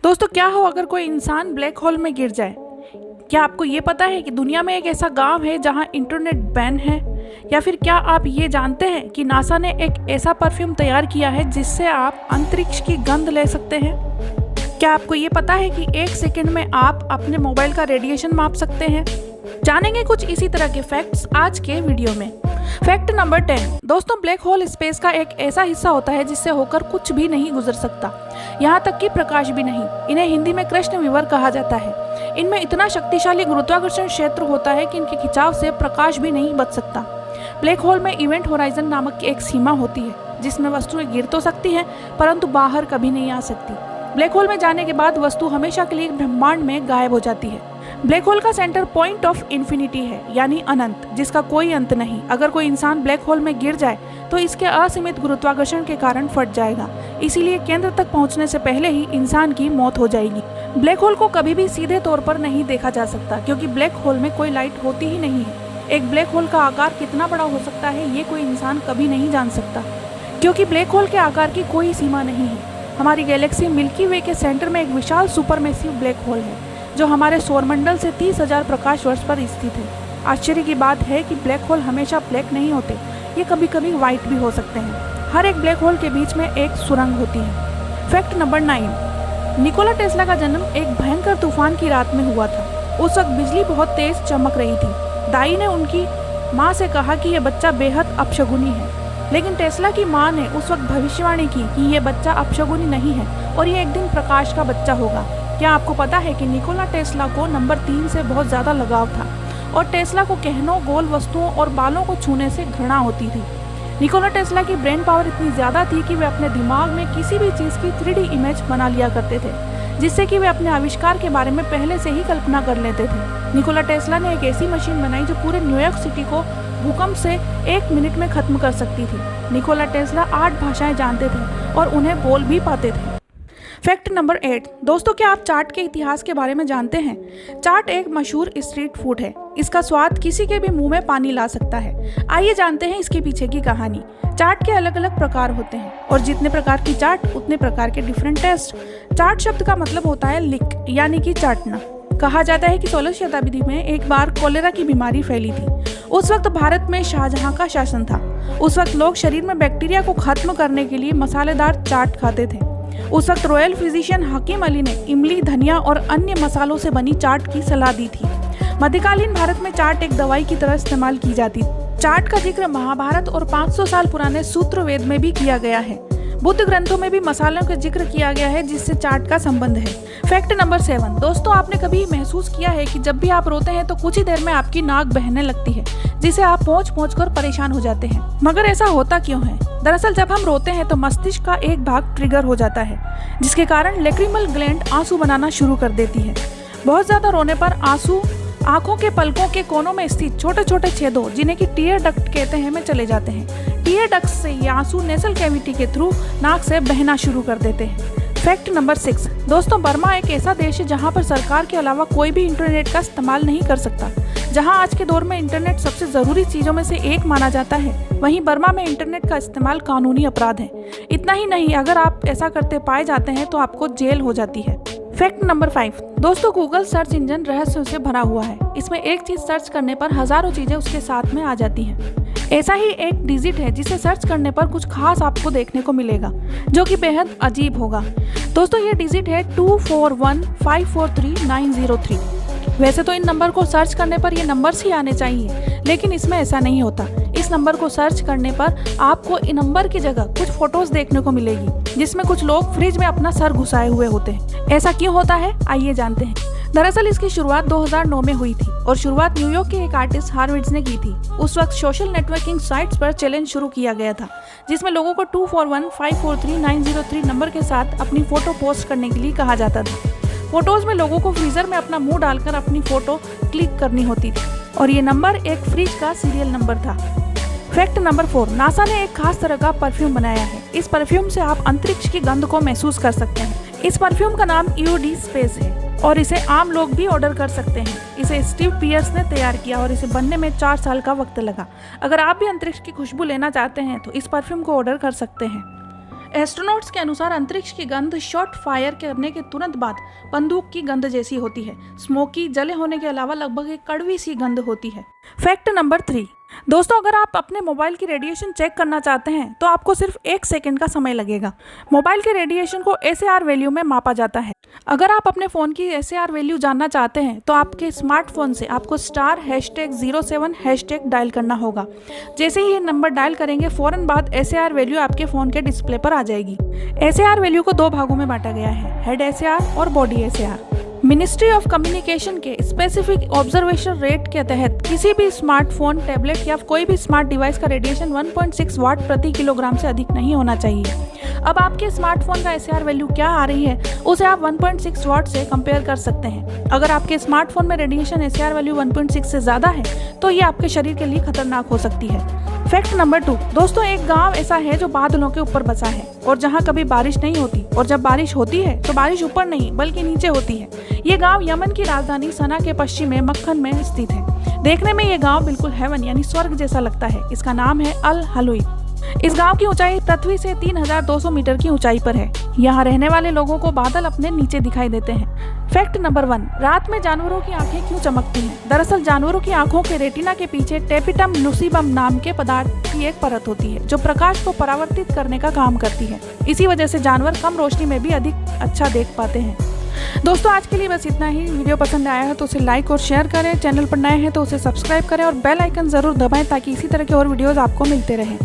दोस्तों, क्या हो अगर कोई इंसान ब्लैक होल में गिर जाए? क्या आपको ये पता है कि दुनिया में एक ऐसा गांव है जहां इंटरनेट बैन है? या फिर क्या आप ये जानते हैं कि नासा ने एक ऐसा परफ्यूम तैयार किया है जिससे आप अंतरिक्ष की गंध ले सकते हैं? क्या आपको ये पता है कि एक सेकंड में आप अपने मोबाइल का रेडिएशन माप सकते हैं? जानेंगे कुछ इसी तरह के फैक्ट्स आज के वीडियो में। Fact number 10। दोस्तों, ब्लैक होल स्पेस का एक ऐसा हिस्सा होता है जिससे होकर कुछ भी नहीं गुजर सकता, यहाँ तक कि प्रकाश भी नहीं। इन्हें हिंदी में कृष्ण विवर कहा जाता है। इनमें इतना शक्तिशाली गुरुत्वाकर्षण क्षेत्र होता है कि इनके खिंचाव से प्रकाश भी नहीं बच सकता। ब्लैक होल में इवेंट होराइजन नामक एक सीमा होती है जिसमें वस्तुएं गिर तो सकती हैं परंतु बाहर कभी नहीं आ सकती। ब्लैक होल में जाने के बाद वस्तु हमेशा के लिए ब्रह्मांड में गायब हो जाती है। ब्लैक होल का सेंटर पॉइंट ऑफ इन्फिनिटी है, यानी अनंत, जिसका कोई अंत नहीं। अगर कोई इंसान ब्लैक होल में गिर जाए तो इसके असीमित गुरुत्वाकर्षण के कारण फट जाएगा, इसीलिए केंद्र तक पहुंचने से पहले ही इंसान की मौत हो जाएगी। ब्लैक होल को कभी भी सीधे तौर पर नहीं देखा जा सकता क्योंकि ब्लैक होल में कोई लाइट होती ही नहीं है। एक ब्लैक होल का आकार कितना बड़ा हो सकता है ये कोई इंसान कभी नहीं जान सकता, क्योंकि ब्लैक होल के आकार की कोई सीमा नहीं है। हमारी गैलेक्सी मिल्की वे के सेंटर में एक विशाल सुपरमेसिव ब्लैक होल है जो हमारे सौरमंडल से 30,000 प्रकाश वर्ष पर स्थित है। आश्चर्य की बात है कि ब्लैक होल हमेशा ब्लैक नहीं होते, ये कभी कभी व्हाइट भी हो सकते हैं। हर एक ब्लैक होल के बीच में एक सुरंग होती है। Fact number 9। निकोला टेस्ला का जन्म एक भयंकर तूफान की रात में हुआ था। उस वक्त बिजली बहुत तेज चमक रही थी। दाई ने उनकी माँ से कहा कि यह बच्चा बेहद अपशगुनी है, लेकिन टेस्ला की माँ ने उस वक्त भविष्यवाणी की कि यह बच्चा अपशगुनी नहीं है और यह एक दिन प्रकाश का बच्चा होगा। क्या आपको पता है कि निकोला टेस्ला को नंबर 3 से बहुत ज़्यादा लगाव था और टेस्ला को कहनों, गोल वस्तुओं और बालों को छूने से घृणा होती थी। निकोला टेस्ला की ब्रेन पावर इतनी ज़्यादा थी कि वे अपने दिमाग में किसी भी चीज़ की 3D इमेज बना लिया करते थे, जिससे कि वे अपने आविष्कार के बारे में पहले से ही कल्पना कर लेते थे। निकोला टेस्ला ने एक ऐसी मशीन बनाई जो पूरे न्यूयॉर्क सिटी को भूकंप से 1 मिनट में खत्म कर सकती थी। निकोला टेस्ला 8 भाषाएं जानते थे और उन्हें बोल भी पाते थे। Fact number 8। दोस्तों, क्या आप चाट के इतिहास के बारे में जानते हैं? चाट एक मशहूर स्ट्रीट फूड है। इसका स्वाद किसी के भी मुंह में पानी ला सकता है। आइए जानते हैं इसके पीछे की कहानी। चाट के अलग अलग प्रकार होते हैं और जितने प्रकार की चाट उतने प्रकार के डिफरेंट टेस्ट। चाट शब्द का मतलब होता है लिक, यानी कि चाटना। कहा जाता है कि 16वीं शताब्दी में एक बार कोलेरा की बीमारी फैली थी। उस वक्त भारत में शाहजहां का शासन था। उस वक्त लोग शरीर में बैक्टीरिया को खत्म करने के लिए मसालेदार चाट खाते थे। उस वक्त रॉयल फिजिशियन हकीम अली ने इमली, धनिया और अन्य मसालों से बनी चाट की सलाह दी थी। मध्यकालीन भारत में चाट एक दवाई की तरह इस्तेमाल की जाती। चाट का जिक्र महाभारत और 500 साल पुराने सूत्र वेद में भी किया गया है। बुद्ध ग्रंथों में भी मसालों का जिक्र किया गया है जिससे चाट का संबंध है। Fact number 7। दोस्तों, आपने कभी महसूस किया है कि जब भी आप रोते हैं तो कुछ ही देर में आपकी नाक बहने लगती है, जिसे आप पोंछ कर परेशान हो जाते हैं। मगर ऐसा होता क्यों है? दरअसल जब हम रोते हैं तो मस्तिष्क का एक भाग ट्रिगर हो जाता है, जिसके कारण लैक्रिमल ग्लैंड आंसू बनाना शुरू कर देती है। बहुत ज्यादा रोने पर आंसू आंखों के पलकों के कोनों में स्थित छोटे छोटे छेदों, जिन्हें कि टीयर डक्ट कहते हैं, में चले जाते हैं। टीयर डक्ट से ये आंसू नेसल कैविटी के थ्रू नाक से बहना शुरू कर देते हैं। Fact number 6। दोस्तों, बर्मा एक ऐसा देश है जहां पर सरकार के अलावा कोई भी इंटरनेट का इस्तेमाल नहीं कर सकता। जहां आज के दौर में इंटरनेट सबसे ज़रूरी चीज़ों में से एक माना जाता है, वहीं बर्मा में इंटरनेट का इस्तेमाल कानूनी अपराध है। इतना ही नहीं, अगर आप ऐसा करते पाए जाते हैं तो आपको जेल हो जाती है। Fact number 5। दोस्तों, गूगल सर्च इंजन रहस्यों से भरा हुआ है। इसमें एक चीज़ सर्च करने पर हज़ारों चीज़ें उसके साथ में आ जाती हैं। ऐसा ही एक डिजिट है जिसे सर्च करने पर कुछ खास आपको देखने को मिलेगा जो कि बेहद अजीब होगा। दोस्तों, ये डिजिट है 241543903। वैसे तो इन नंबर को सर्च करने पर ये नंबर्स ही आने चाहिए, लेकिन इसमें ऐसा नहीं होता। इस नंबर को सर्च करने पर आपको इन नंबर की जगह कुछ फोटोज देखने को मिलेगी जिसमें कुछ लोग फ्रिज में अपना सर घुसाए हुए होते हैं। ऐसा क्यों होता है, आइए जानते हैं। दरअसल इसकी शुरुआत 2009 में हुई थी और शुरुआत न्यूयॉर्क के एक आर्टिस्ट हार्विड्स ने की थी। उस वक्त सोशल नेटवर्किंग साइट्स पर चैलेंज शुरू किया गया था जिसमें लोगों को 241543903 नंबर के साथ अपनी फोटो पोस्ट करने के लिए कहा जाता था। फोटोज में लोगों को फ्रीजर में अपना मुंह डालकर अपनी फोटो क्लिक करनी होती थी और ये नंबर एक फ्रिज का सीरियल नंबर था। Fact number 4। नासा ने एक खास तरह का परफ्यूम बनाया है। इस परफ्यूम से आप अंतरिक्ष की गंध को महसूस कर सकते हैं। इस परफ्यूम का नाम ईओडी स्पेस है और इसे आम लोग भी ऑर्डर कर सकते हैं। इसे स्टीव पियर्स ने तैयार किया और इसे बनने में 4 साल का वक्त लगा। अगर आप भी अंतरिक्ष की खुशबू लेना चाहते हैं तो इस परफ्यूम को ऑर्डर कर सकते हैं। एस्ट्रोनॉट्स के अनुसार अंतरिक्ष की गंध शॉट फायर करने के तुरंत बाद बंदूक की गंध जैसी होती है। स्मोकी, जले होने के अलावा लगभग एक कड़वी सी गंध होती है। फैक्ट नंबर 3, दोस्तों अगर आप अपने मोबाइल की रेडिएशन चेक करना चाहते हैं तो आपको सिर्फ 1 सेकंड का समय लगेगा। मोबाइल के रेडिएशन को SAR वैल्यू में मापा जाता है। अगर आप अपने फ़ोन की SAR वैल्यू जानना चाहते हैं तो आपके स्मार्टफोन से आपको *#07# डायल करना होगा। जैसे ही ये नंबर डायल करेंगे फ़ौरन बाद SAR वैल्यू आपके फ़ोन के डिस्प्ले पर आ जाएगी। SAR वैल्यू को 2 भागों में बांटा गया है, हेड SAR और body SAR। Ministry of communication के स्पेसिफिक ऑब्जर्वेशन रेट के तहत किसी भी स्मार्टफोन, टैबलेट या कोई भी स्मार्ट डिवाइस का रेडिएशन 1.6 वाट प्रति किलोग्राम से अधिक नहीं होना चाहिए। अब आपके स्मार्टफोन का SAR वैल्यू क्या आ रही है उसे आप 1.6 वाट से कंपेयर कर सकते हैं। अगर आपके स्मार्टफोन में रेडिएशन SAR वैल्यू 1.6 से ज़्यादा है तो ये आपके शरीर के लिए खतरनाक हो सकती है। फैक्ट नंबर 2, दोस्तों एक गांव ऐसा है जो बादलों के ऊपर बसा है और जहां कभी बारिश नहीं होती, और जब बारिश होती है तो बारिश ऊपर नहीं बल्कि नीचे होती है। ये गांव यमन की राजधानी सना के पश्चिम में मक्खन में स्थित है। देखने में ये गांव बिल्कुल हेवन यानी स्वर्ग जैसा लगता है। इसका नाम है अल हलुई। इस गांव की ऊंचाई पृथ्वी से 3200 मीटर की ऊंचाई पर है। यहाँ रहने वाले लोगों को बादल अपने नीचे दिखाई देते हैं। फैक्ट नंबर 1, रात में जानवरों की आंखें क्यों चमकती हैं? दरअसल जानवरों की आंखों के रेटिना के पीछे टेपिटम लुसिबम नाम के पदार्थ की एक परत होती है जो प्रकाश को परावर्तित करने का काम करती है। इसी वजह से जानवर कम रोशनी में भी अधिक अच्छा देख पाते हैं। दोस्तों आज के लिए बस इतना ही। वीडियो पसंद आया है तो उसे लाइक और शेयर करें, चैनल पर नए हैं तो उसे सब्सक्राइब करें और बेल आइकन जरूर दबाएं ताकि इसी तरह के और वीडियोस आपको मिलते रहें।